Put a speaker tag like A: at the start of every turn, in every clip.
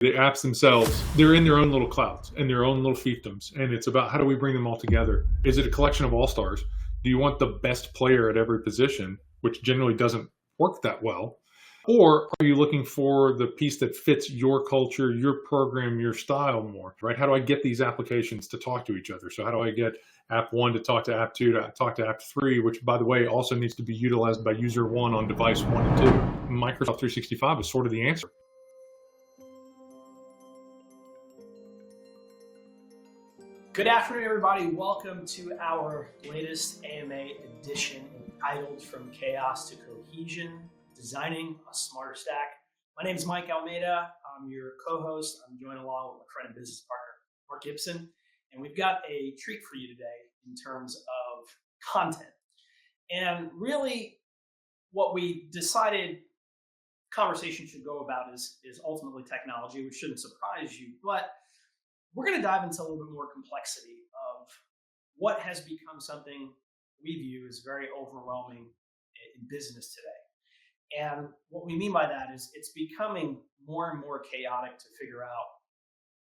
A: The apps themselves, they're in their own little clouds and their own little fiefdoms. And it's about how do we bring them all together? Is it a collection of all-stars? Do you want the best player at every position, which generally doesn't work that well? Or are you looking for the piece that fits your culture, your program, your style more, right? How do I get these applications to talk to each other? So how do I get app 1 to talk to app 2 to talk to app 3, which, by the way, also needs to be utilized by user 1 on device 1 and 2. Microsoft 365 is sort of the answer.
B: Good afternoon, everybody. Welcome to our latest AMA edition entitled From Chaos to Cohesion, Designing a Smarter Stack. My name is Mike Almeida. I'm your co-host. I'm joined along with my friend and business partner, Marc Gibson. And we've got a treat for you today in terms of content. And really what we decided conversation should go about is ultimately technology, which shouldn't surprise you. But we're going to dive into a little bit more complexity of what has become something we view as very overwhelming in business today. And what we mean by that is it's becoming more and more chaotic to figure out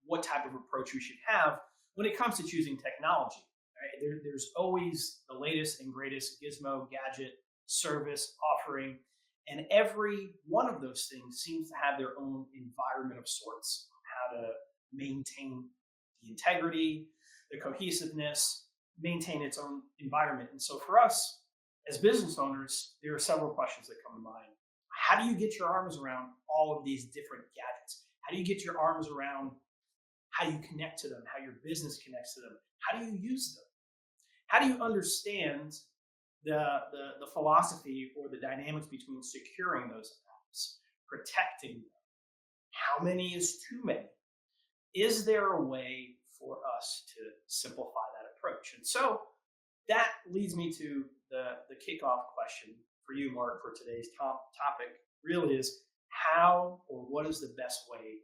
B: what type of approach we should have when it comes to choosing technology. Right? There's always the latest and greatest gizmo, gadget, service, offering, and every one of those things seems to have their own environment of sorts, how to maintain the integrity, the cohesiveness, maintain its own environment. And so for us as business owners, there are several questions that come to mind. How do you get your arms around all of these different gadgets? How do you get your arms around how you connect to them, how your business connects to them? How do you use them? How do you understand the philosophy or the dynamics between securing those accounts, protecting them? How many is too many? Is there a way for us to simplify that approach? And so that leads me to the kickoff question for you, Mark, for today's topic really is how or what is the best way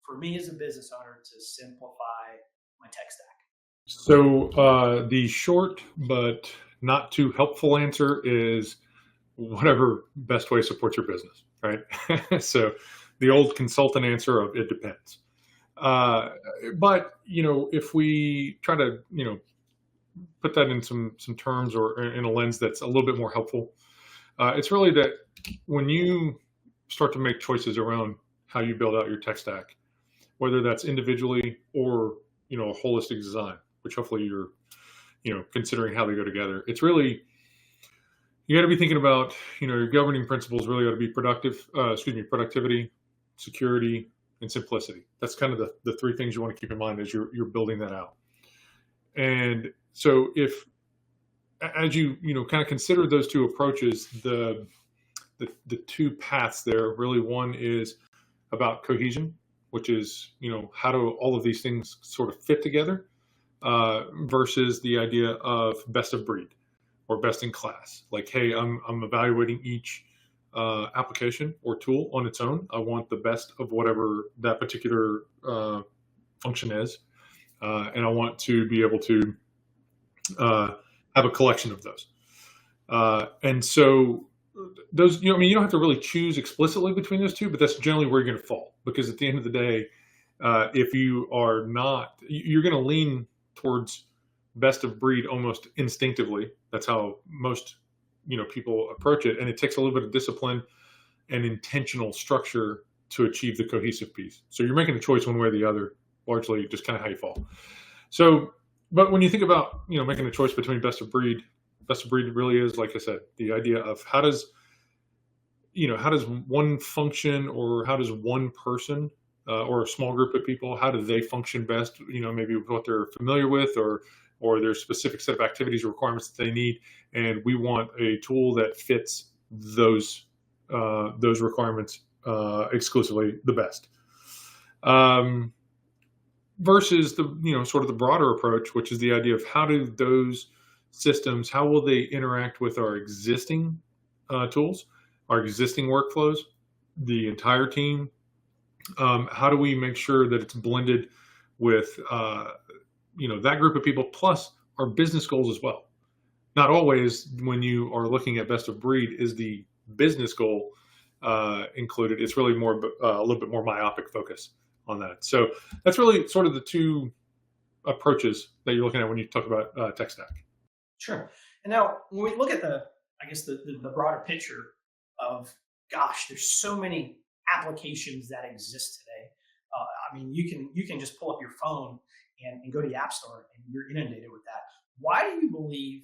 B: for me as a business owner to simplify my tech stack?
A: So the short but not too helpful answer is whatever best way supports your business, right? So the old consultant answer of it depends. But, if we try to, put that in some terms or in a lens that's a little bit more helpful, it's really that when you start to make choices around how you build out your tech stack, whether that's individually or, a holistic design, which hopefully you're, considering how they go together, it's really, you got to be thinking about, your governing principles really ought to be productivity, security, and simplicity. That's kind of the three things you want to keep in mind as you're building that out. And so as you kind of consider those two approaches, the two paths there, really one is about cohesion, which is, how do all of these things sort of fit together, versus the idea of best of breed or best in class. Like, hey, I'm evaluating each application or tool on its own. I want the best of whatever that particular function is, and I want to be able to have a collection of those. And so those, you don't have to really choose explicitly between those two, but that's generally where you're going to fall, because at the end of the day, if you are not, you're going to lean towards best of breed almost instinctively. That's how most people approach it. And it takes a little bit of discipline and intentional structure to achieve the cohesive piece. So you're making a choice one way or the other, largely just kind of how you fall. So, but when you think about, making a choice between best of breed really is, like I said, the idea of how does one function, or how does one person or a small group of people, how do they function best, maybe with what they're familiar with, or their specific set of activities or requirements that they need. And we want a tool that fits those requirements exclusively the best. Versus the, sort of the broader approach, which is the idea of how do those systems, how will they interact with our existing tools, our existing workflows, the entire team? How do we make sure that it's blended with, that group of people, plus our business goals as well? Not always, when you are looking at best of breed, is the business goal included. It's really more a little bit more myopic focus on that. So that's really sort of the two approaches that you're looking at when you talk about tech stack.
B: Sure. And now when we look at the broader picture of, gosh, there's so many applications that exist today. I mean, you can just pull up your phone and go to the App Store and you're inundated with that. Why do you believe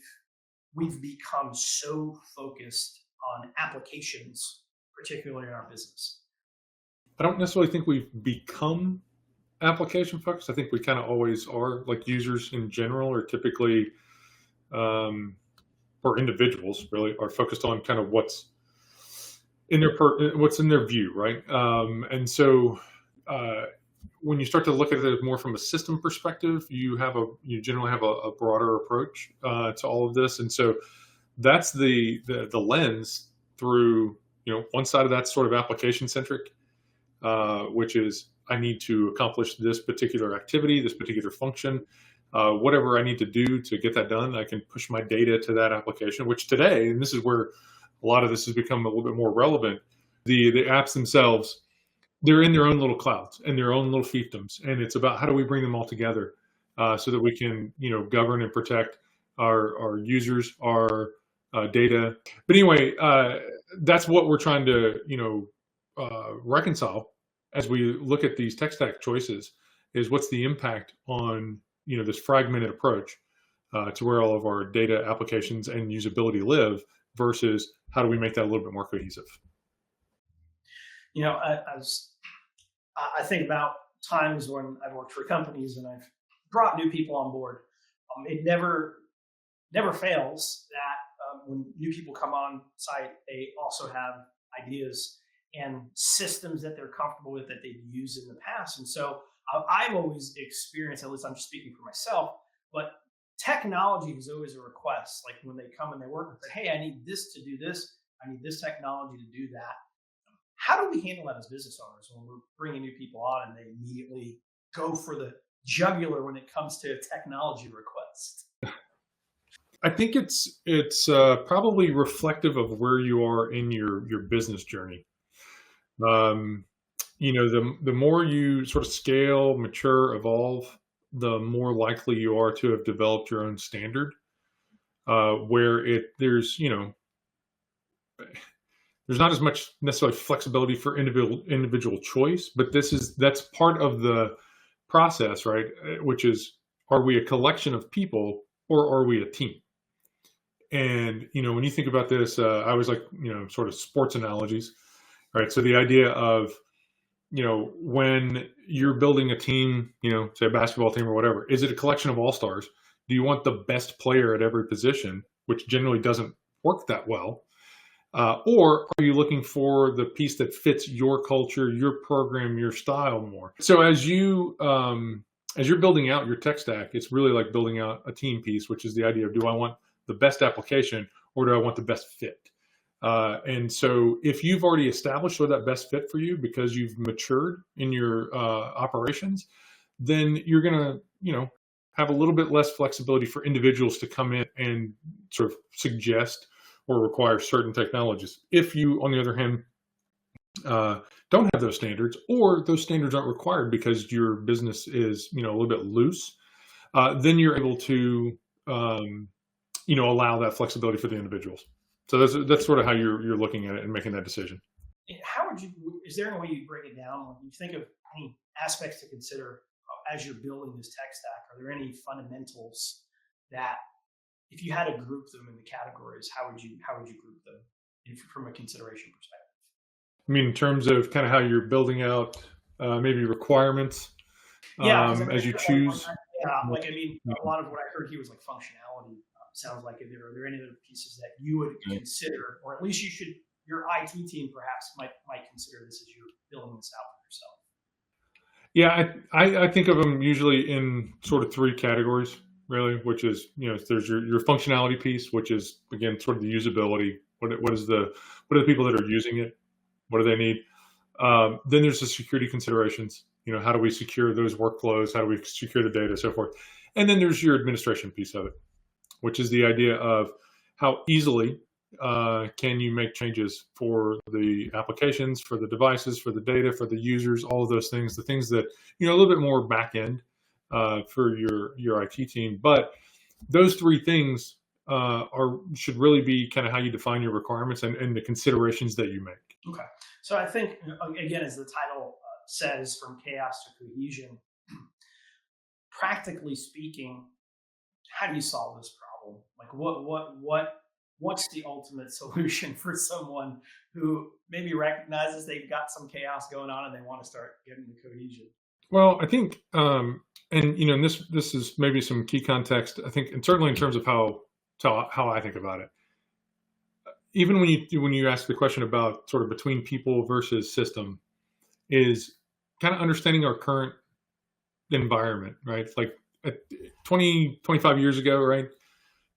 B: we've become so focused on applications, particularly in our business?
A: I don't necessarily think we've become application focused. I think we kind of always are. Like users in general are typically, or individuals really, are focused on kind of what's in their view, right? And so when you start to look at it more from a system perspective, you generally have a broader approach to all of this, and so that's the lens through. One side of that's sort of application centric, which is I need to accomplish this particular activity, this particular function, whatever I need to do to get that done. I can push my data to that application, which today, and this is where a lot of this has become a little bit more relevant. The apps themselves, they're in their own little clouds and their own little fiefdoms, and it's about how do we bring them all together so that we can govern and protect our users, our data. But anyway, that's what we're trying to reconcile as we look at these tech stack choices. Is what's the impact on this fragmented approach to where all of our data applications and usability live versus how do we make that a little bit more cohesive?
B: I think about times when I've worked for companies and I've brought new people on board. It never fails that when new people come on site, they also have ideas and systems that they're comfortable with that they've used in the past. And so I've always experienced, at least I'm speaking for myself, but technology is always a request. Like when they come and they work with it, hey, I need this to do this. I need this technology to do that. How do we handle that as business owners when we're bringing new people on and they immediately go for the jugular when it comes to a technology request?
A: I think it's probably reflective of where you are in your business journey. The more you sort of scale, mature, evolve, the more likely you are to have developed your own standard, where there's not as much necessarily flexibility for individual choice, but that's part of the process, right? Which is, are we a collection of people or are we a team? And when you think about this, I always like sort of sports analogies, right? So the idea of when you're building a team, say a basketball team or whatever, is it a collection of all-stars? Do you want the best player at every position, which generally doesn't work that well? Or are you looking for the piece that fits your culture, your program, your style more? So as you're building out your tech stack, it's really like building out a team piece, which is the idea of, do I want the best application or do I want the best fit? And so if you've already established what that best fit for you because you've matured in your operations, then you're going to, have a little bit less flexibility for individuals to come in and sort of suggest or require certain technologies. If you, on the other hand, don't have those standards, or those standards aren't required because your business is, a little bit loose, then you're able to, allow that flexibility for the individuals. So that's sort of how you're looking at it and making that decision.
B: Is there any way you break it down? When you think of any aspects to consider as you're building this tech stack, are there any fundamentals that, if you had to group them in the categories, how would you group them from a consideration perspective?
A: I mean, in terms of kind of how you're building out maybe requirements as you choose.
B: A lot of what I heard here was like functionality. Sounds like, are there any other pieces that you would consider, or at least your IT team perhaps might consider this as you're building this out for yourself?
A: Yeah, I think of them usually in sort of three categories, really, which is, there's your functionality piece, which is, again, sort of the usability. What are the people that are using it? What do they need? Then there's the security considerations. How do we secure those workflows? How do we secure the data, so forth? And then there's your administration piece of it, which is the idea of how easily can you make changes for the applications, for the devices, for the data, for the users, all of those things, the things that, a little bit more back end for your IT team. But those three things should really be kind of how you define your requirements and the considerations that you make.
B: Okay. So I think, again, as the title says, from chaos to cohesion, practically speaking, how do you solve this problem? Like what's the ultimate solution for someone who maybe recognizes they've got some chaos going on and they want to start getting the cohesion?
A: Well, I think, and this is maybe some key context. I think, and certainly in terms of how I think about it. Even when you ask the question about sort of between people versus system, is kind of understanding our current environment, right? Like 25 years ago, right?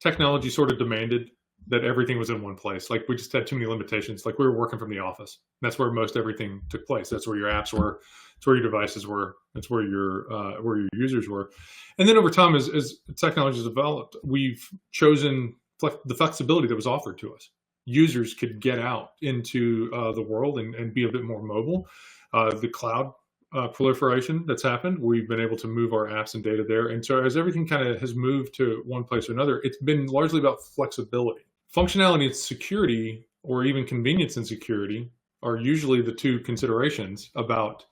A: Technology sort of demanded that everything was in one place. Like we just had too many limitations. Like we were working from the office. That's where most everything took place. That's where your apps were. That's where your devices were. That's where your users were. And then over time, as technology has developed, we've chosen the flexibility that was offered to us. Users could get out into the world and be a bit more mobile. The cloud proliferation that's happened, we've been able to move our apps and data there. And so as everything kind of has moved to one place or another, it's been largely about flexibility. Functionality and security, or even convenience and security, are usually the two considerations about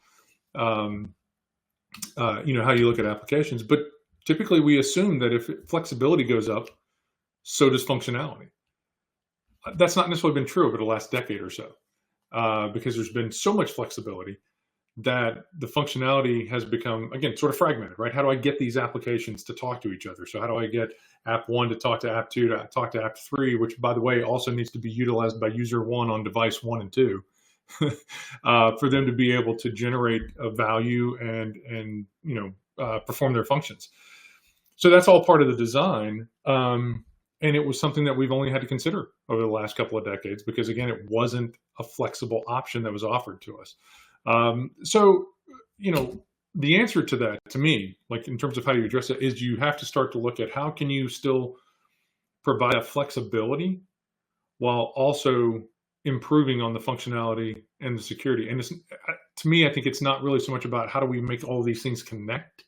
A: how you look at applications. But typically we assume that if flexibility goes up, so does functionality. That's not necessarily been true over the last decade or so, because there's been so much flexibility that the functionality has become, again, sort of fragmented, right? How do I get these applications to talk to each other? So how do I get app 1 to talk to app 2 to talk to app 3, which, by the way, also needs to be utilized by user 1 on device 1 and 2 for them to be able to generate a value and perform their functions. So that's all part of the design. And it was something that we've only had to consider over the last couple of decades because, again, it wasn't a flexible option that was offered to us. So, the answer to that, to me, like in terms of how you address it, is you have to start to look at how can you still provide that flexibility while also improving on the functionality and the security. And to me, I think it's not really so much about how do we make all these things connect.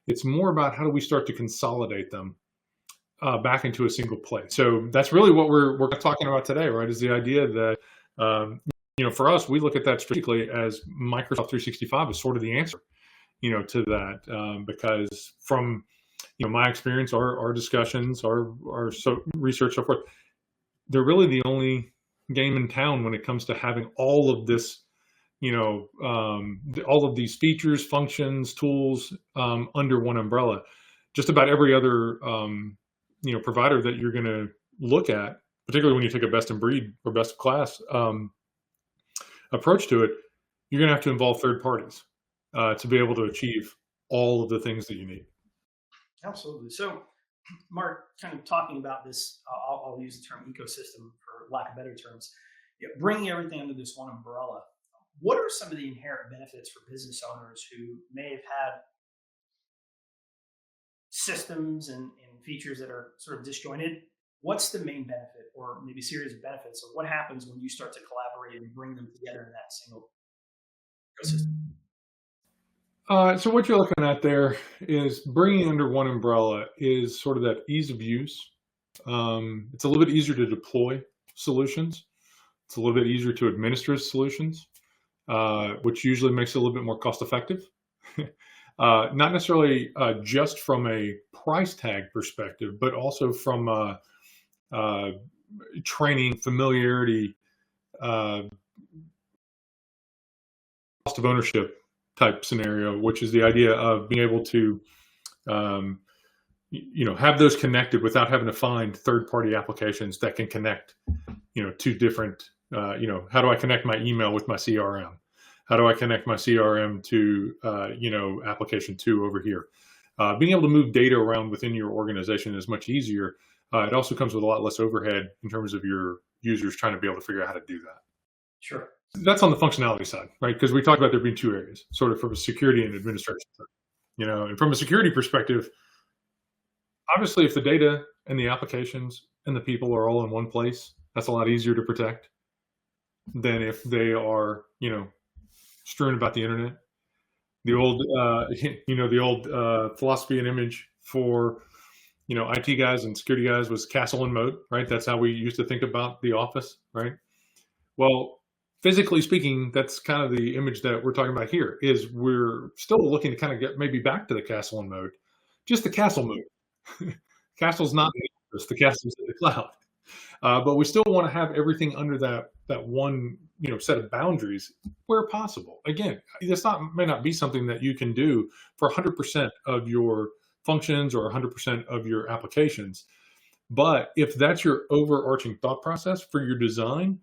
A: It's more about how do we start to consolidate them back into a single place. So that's really what we're talking about today, right? Is the idea that, for us, we look at that strategically as Microsoft 365 is sort of the answer, to that, because from, my experience, our discussions, our research, so forth, they're really the only game in town when it comes to having all of this, all of these features, functions, tools under one umbrella. Just about every other, provider that you're going to look at, particularly when you take a best in breed or best of class approach to it, you're going to have to involve third parties to be able to achieve all of the things that you need.
B: Absolutely. So, Mark, kind of talking about this, I'll use the term ecosystem for lack of better terms, bringing everything under this one umbrella. What are some of the inherent benefits for business owners who may have had systems and features that are sort of disjointed? What's the main benefit, or maybe series of benefits? So what happens when you start to collaborate and bring them together in that single ecosystem?
A: So what you're looking at there is bringing under one umbrella is sort of that ease of use. It's a little bit easier to deploy solutions. It's a little bit easier to administer solutions, which usually makes it a little bit more cost effective. Not necessarily just from a price tag perspective, but also from training, familiarity, cost of ownership type scenario, which is the idea of being able to, have those connected without having to find third-party applications that can connect, to different, how do I connect my email with my CRM? How do I connect my CRM to, application 2 over here? Being able to move data around within your organization is much easier. It also comes with a lot less overhead in terms of your users trying to be able to figure out how to do that.
B: Sure.
A: That's on the functionality side, right? Because we talked about there being two areas, sort of from a security and administration side. And from a security perspective, obviously if the data and the applications and the people are all in one place, That's a lot easier to protect than if they are, strewn about the internet. The old, the old philosophy and image for, IT guys and security guys was castle and moat, right? That's how we used to think about the office, right? Well, physically speaking, that's kind of the image that we're talking about here. Is we're still looking to kind of get maybe back to the castle and moat, just the castle moat. Castle's not in the office, the castle's in the cloud. But we still want to have everything under that one set of boundaries where possible. Again, this may not be something that you can do for 100% of your functions or 100% of your applications. But if that's your overarching thought process for your design,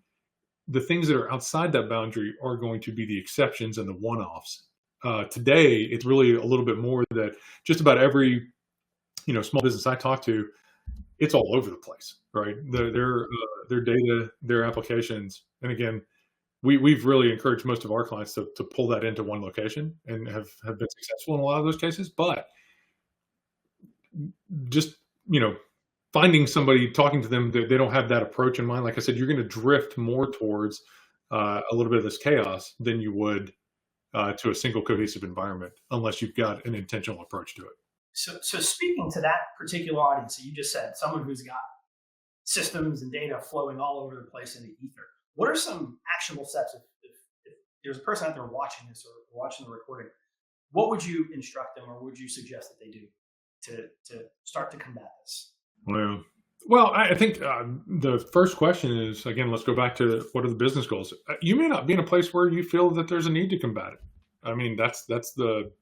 A: the things that are outside that boundary are going to be the exceptions and the one-offs. Today, it's really a little bit more that just about every small business I talk to, it's all over the place, right? Their data, their applications, and again, we've really encouraged most of our clients to pull that into one location and have been successful in a lot of those cases. But just finding somebody, talking to them, they don't have that approach in mind. Like I said, you're going to drift more towards a little bit of this chaos than you would to a single cohesive environment, unless you've got an intentional approach to it.
B: So speaking to that particular audience, so you just said someone who's got systems and data flowing all over the place in the ether. What are some actionable steps if there's a person out there watching this or watching the recording? What would you instruct them, or would you suggest that they do to start to combat this?
A: Well, I think the first question is, again, let's go back to what are the business goals. You may not be in a place where you feel that there's a need to combat it. I mean, that's the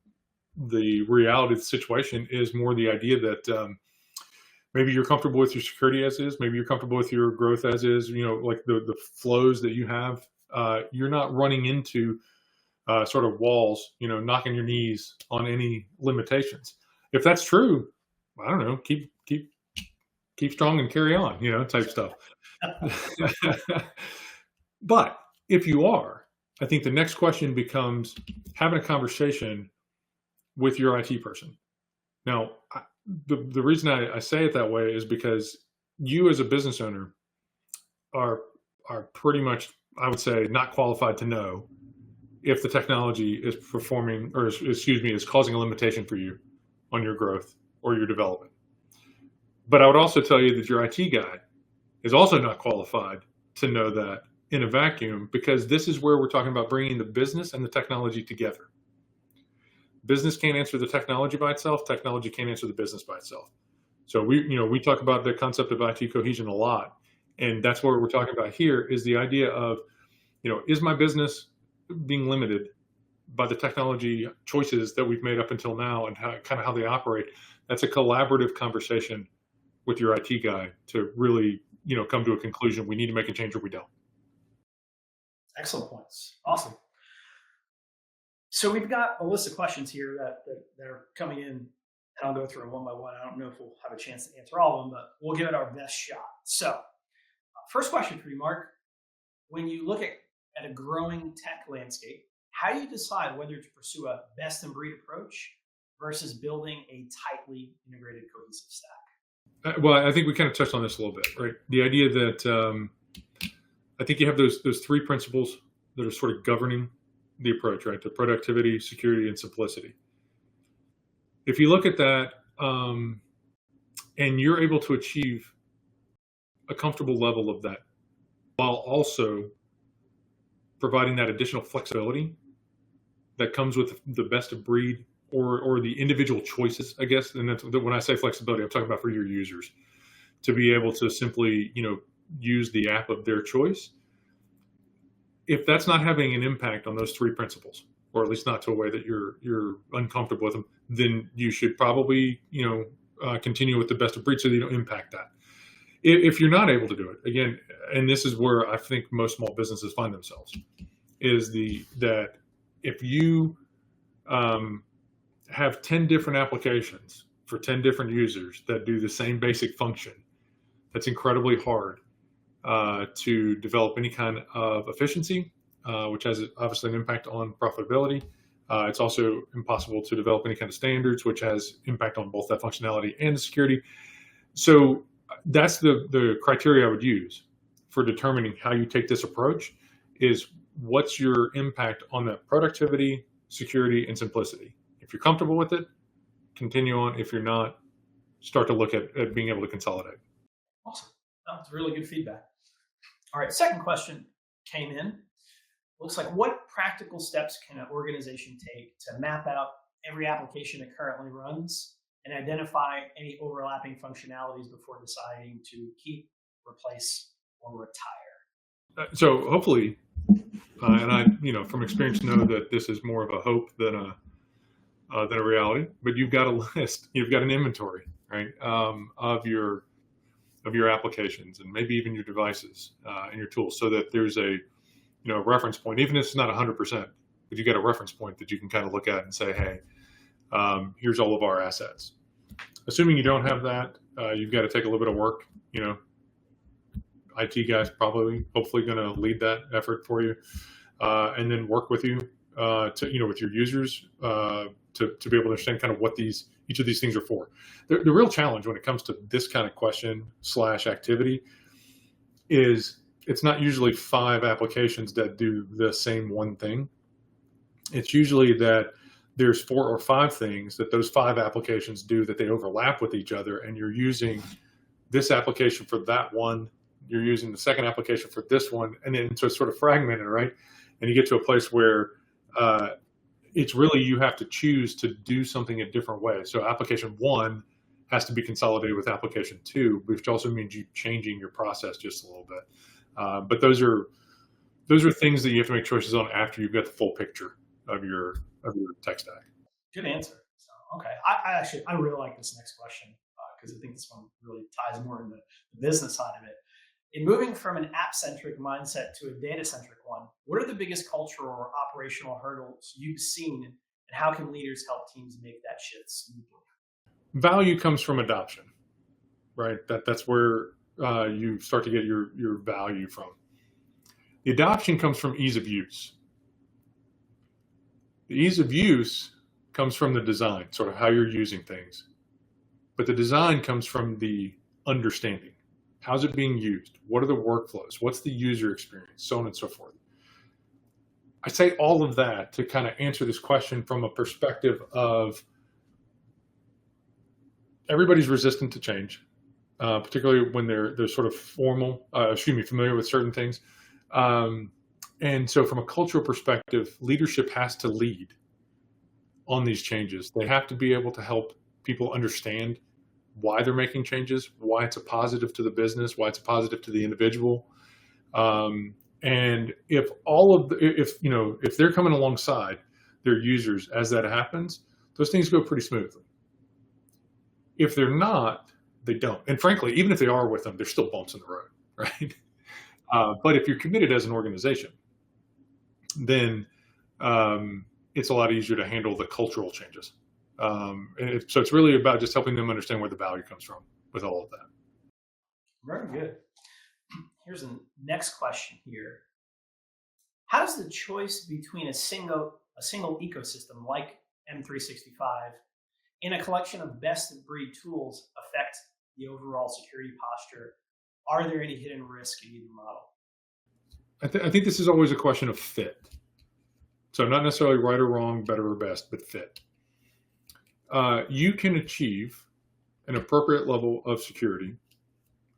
A: reality of the situation. Is more the idea that maybe you're comfortable with your security as is, maybe you're comfortable with your growth as is, like the flows that you have. You're not running into sort of walls, knocking your knees on any limitations. If that's true, I don't know, keep strong and carry on, type stuff. But if you are, I think the next question becomes having a conversation with your IT person. Now, the reason I say it that way is because you as a business owner are pretty much, I would say, not qualified to know if the technology is performing, or is causing a limitation for you on your growth or your development. But I would also tell you that your IT guy is also not qualified to know that in a vacuum, because this is where we're talking about bringing the business and the technology together. Business can't answer the technology by itself. Technology can't answer the business by itself. So we talk about the concept of IT cohesion a lot, and that's what we're talking about here. Is the idea of, is my business being limited by the technology choices that we've made up until now, and how they operate? That's a collaborative conversation with your IT guy to really, come to a conclusion. We need to make a change or we don't.
B: Excellent points. Awesome. So we've got a list of questions here that are coming in, and I'll go through them one by one. I don't know if we'll have a chance to answer all of them, but we'll give it our best shot. So first question for you, Mark. When you look at a growing tech landscape, how do you decide whether to pursue a best-in-breed approach versus building a tightly integrated cohesive stack?
A: Well, I think we kind of touched on this a little bit, right? The idea that I think you have those three principles that are sort of governing the approach, right? The productivity, security, and simplicity. If you look at that and you're able to achieve a comfortable level of that while also providing that additional flexibility that comes with the best of breed or the individual choices, I guess. And that's, when I say flexibility, I'm talking about for your users to be able to simply, use the app of their choice. If that's not having an impact on those three principles, or at least not to a way that you're uncomfortable with them, then you should probably, continue with the best of breed so that you don't impact that. If you're not able to do it, again, and this is where I think most small businesses find themselves, is that if you have 10 different applications for 10 different users that do the same basic function, that's incredibly hard to develop any kind of efficiency, which has obviously an impact on profitability. It's also impossible to develop any kind of standards, which has impact on both that functionality and the security. So that's the criteria I would use for determining how you take this approach is what's your impact on that productivity, security, and simplicity. If you're comfortable with it, continue on. If you're not, start to look at being able to consolidate.
B: Awesome. That's really good feedback. All right, second question came in. Looks like, what practical steps can an organization take to map out every application it currently runs and identify any overlapping functionalities before deciding to keep, replace, or retire?
A: So hopefully, and I, from experience, know that this is more of a hope than a reality. But you've got a list, you've got an inventory, right, of your applications and maybe even your devices and your tools, so that there's a reference point, even if it's not 100%, but you got a reference point that you can kind of look at and say, hey, here's all of our assets. Assuming you don't have that, you've got to take a little bit of work. IT guys hopefully going to lead that effort for you, and then work with you with your users to be able to understand kind of what each of these things are for. The real challenge when it comes to this kind of question / activity is it's not usually 5 applications that do the same one thing. It's usually that there's 4 or 5 things that those 5 applications do that they overlap with each other, and you're using this application for that one, you're using the second application for this one, and then so it's sort of fragmented, right? And you get to a place where it's really, you have to choose to do something a different way. So application 1 has to be consolidated with application 2, which also means you changing your process just a little bit. But those are things that you have to make choices on after you've got the full picture of your tech stack.
B: Good answer. So, okay, I really like this next question because I think this one really ties more into the business side of it. In moving from an app-centric mindset to a data-centric one, what are the biggest cultural or operational hurdles you've seen, and how can leaders help teams make that shift smoothly?
A: Value comes from adoption, right? That's where you start to get your value from. The adoption comes from ease of use. The ease of use comes from the design, sort of how you're using things. But the design comes from the understanding. How's it being used? What are the workflows? What's the user experience? So on and so forth. I say all of that to kind of answer this question from a perspective of everybody's resistant to change, particularly when they're sort of familiar with certain things. And so from a cultural perspective, leadership has to lead on these changes. They have to be able to help people understand why they're making changes, why it's a positive to the business, why it's a positive to the individual. And if they're coming alongside their users as that happens, those things go pretty smoothly. If they're not, they don't. And frankly, even if they are with them, there's still bumps in the road, right? But if you're committed as an organization, then it's a lot easier to handle the cultural changes. So it's really about just helping them understand where the value comes from with all of that.
B: Very good. Here's the next question here. How does the choice between a single ecosystem like M365 and a collection of best of breed tools affect the overall security posture? Are there any hidden risks in either model?
A: I think this is always a question of fit. So not necessarily right or wrong, better or best, but fit. You can achieve an appropriate level of security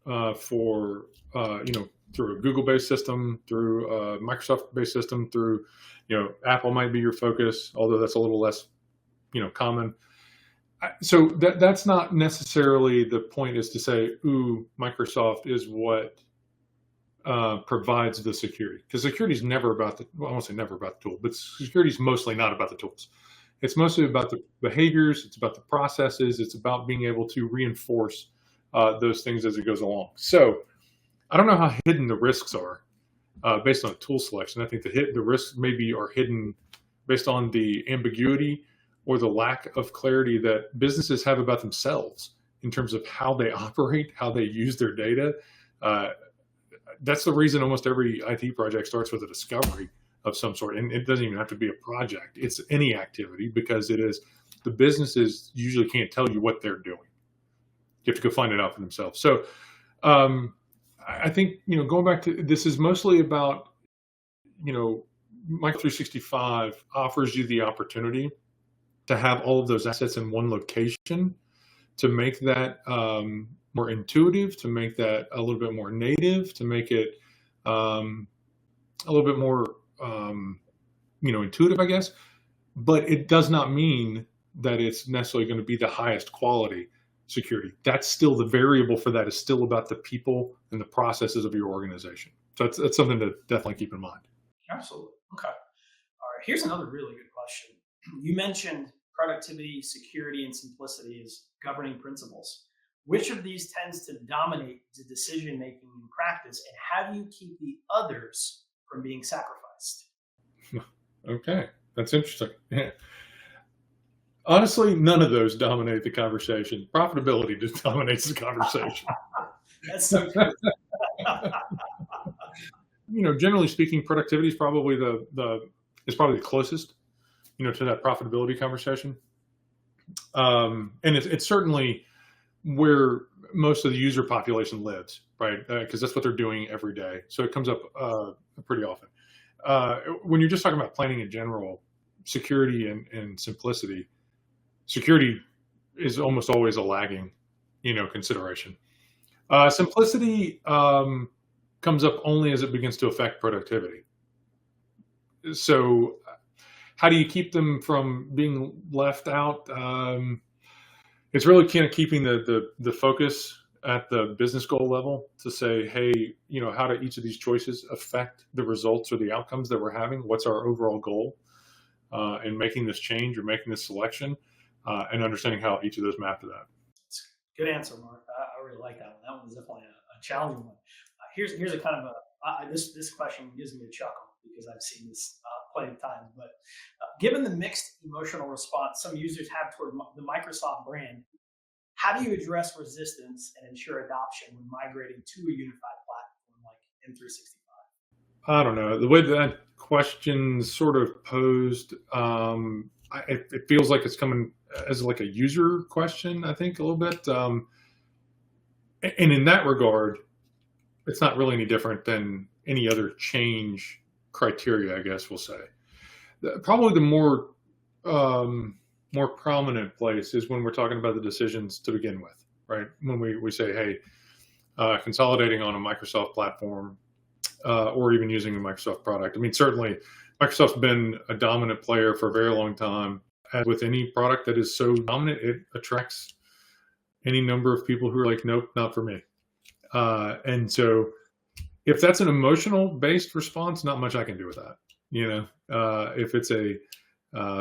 A: through a Google-based system, through a Microsoft-based system, through, Apple might be your focus, although that's a little less, common. So that's not necessarily the point, is to say, ooh, Microsoft is what provides the security. Because security is never about I won't say never about the tool, but security is mostly not about the tools. It's mostly about the behaviors. It's about the processes. It's about being able to reinforce those things as it goes along. So I don't know how hidden the risks are based on tool selection. I think the risks maybe are hidden based on the ambiguity or the lack of clarity that businesses have about themselves in terms of how they operate, how they use their data. That's the reason almost every IT project starts with a discovery of some sort. And it doesn't even have to be a project. It's any activity, because the businesses usually can't tell you what they're doing. You have to go find it out for themselves. So I think, going back to this is mostly about, Micro 365 offers you the opportunity to have all of those assets in one location, to make that more intuitive, to make that a little bit more native, to make it a little bit more, intuitive, I guess. But it does not mean that it's necessarily going to be the highest quality security. That's still the variable for that is still about the people and the processes of your organization. So that's something to definitely keep in mind.
B: Absolutely. Okay. All right. Here's another really good question. You mentioned productivity, security, and simplicity as governing principles. Which of these tends to dominate the decision making in practice, and how do you keep the others from being sacrificed?
A: Okay, that's interesting. Yeah. Honestly, none of those dominate the conversation. Profitability just dominates the conversation.
B: That's so true.
A: Generally speaking, productivity is probably the closest, to that profitability conversation. And it's certainly where most of the user population lives, right? Because that's what they're doing every day. So it comes up pretty often. When you're just talking about planning in general, security and simplicity, security is almost always a lagging, consideration. Simplicity comes up only as it begins to affect productivity. So how do you keep them from being left out? It's really kind of keeping the focus at the business goal level to say, hey, how do each of these choices affect the results or the outcomes that we're having? What's our overall goal in making this change or making this selection, and understanding how each of those map to that.
B: Good answer, Mark. I really like that one. That one was definitely a challenging one. Here's a kind of this question gives me a chuckle because I've seen this plenty of times. But given the mixed emotional response some users have toward the Microsoft brand, how do you address resistance and ensure adoption when migrating to a unified platform like M365?
A: I don't know. The way that question's sort of posed, it feels like it's coming as like a user question, I think, a little bit. And in that regard, it's not really any different than any other change criteria, I guess we'll say. Probably the more prominent place is when we're talking about the decisions to begin with, right? When we say, hey, consolidating on a Microsoft platform, or even using a Microsoft product. I mean, certainly Microsoft's been a dominant player for a very long time. As with any product that is so dominant, it attracts any number of people who are like, nope, not for me. And so if that's an emotional based response, not much I can do with that. If it's a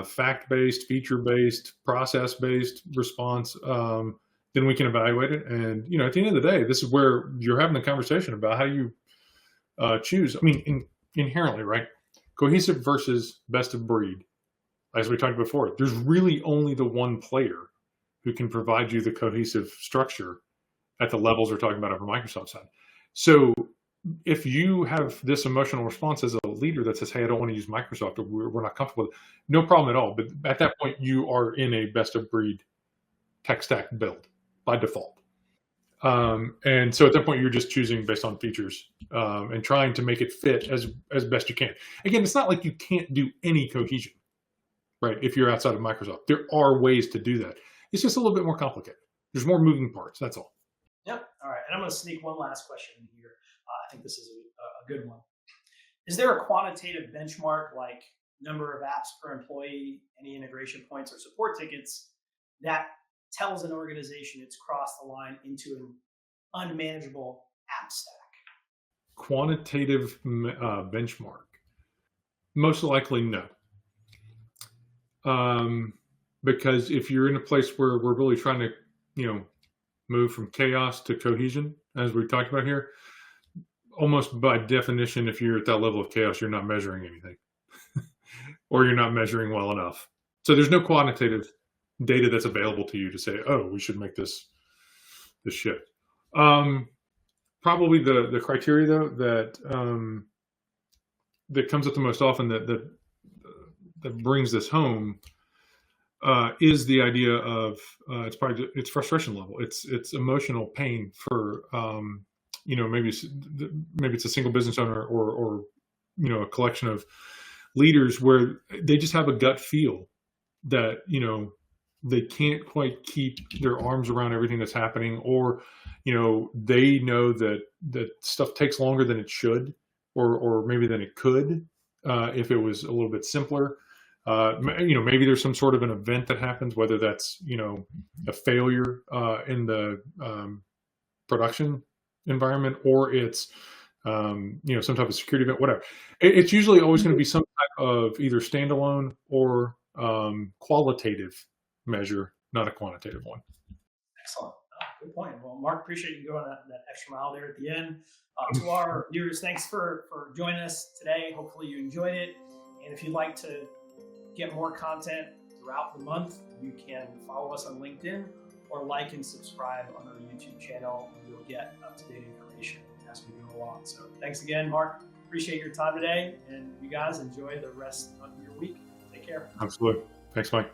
A: fact-based, feature-based, process-based response, then we can evaluate it. And, at the end of the day, this is where you're having a conversation about how you choose. I mean, inherently, right? Cohesive versus best of breed. As we talked before, there's really only the one player who can provide you the cohesive structure at the levels we're talking about over Microsoft side. So if you have this emotional response as a leader that says, hey, I don't want to use Microsoft, or we're not comfortable with it, no problem at all. But at that point, you are in a best of breed tech stack build by default. And so at that point, you're just choosing based on features and trying to make it fit as best you can. Again, it's not like you can't do any cohesion, right? If you're outside of Microsoft, there are ways to do that. It's just a little bit more complicated. There's more moving parts. That's all.
B: Yep. All right. And I'm going to sneak one last question in here. I think this is a good one. Is there a quantitative benchmark like number of apps per employee, any integration points or support tickets that tells an organization it's crossed the line into an unmanageable app stack?
A: Quantitative benchmark? Most likely no. Because if you're in a place where we're really trying to, move from chaos to cohesion, as we talked about here, almost by definition, if you're at that level of chaos, you're not measuring anything or you're not measuring well enough. So there's no quantitative data that's available to you to say, oh, we should make this shift. Probably the criteria though that comes up the most often that brings this home is the idea of it's frustration level. It's emotional pain for maybe it's a single business owner or a collection of leaders where they just have a gut feel that they can't quite keep their arms around everything that's happening, or they know that stuff takes longer than it should, or maybe than it could, if it was a little bit simpler. Maybe there's some sort of an event that happens, whether that's a failure in the production environment, or it's some type of security event, whatever. It's usually always going to be some type of either standalone or qualitative measure, not a quantitative one.
B: Excellent. Good point. Well, Mark, appreciate you going that extra mile there at the end. To our viewers, thanks for joining us today. Hopefully you enjoyed it. And if you'd like to get more content throughout the month, you can follow us on LinkedIn or like and subscribe on our YouTube channel, and you'll get up-to-date information as we go along. So thanks again, Mark. Appreciate your time today, and you guys enjoy the rest of your week. Take care.
A: Absolutely. Thanks, Mike.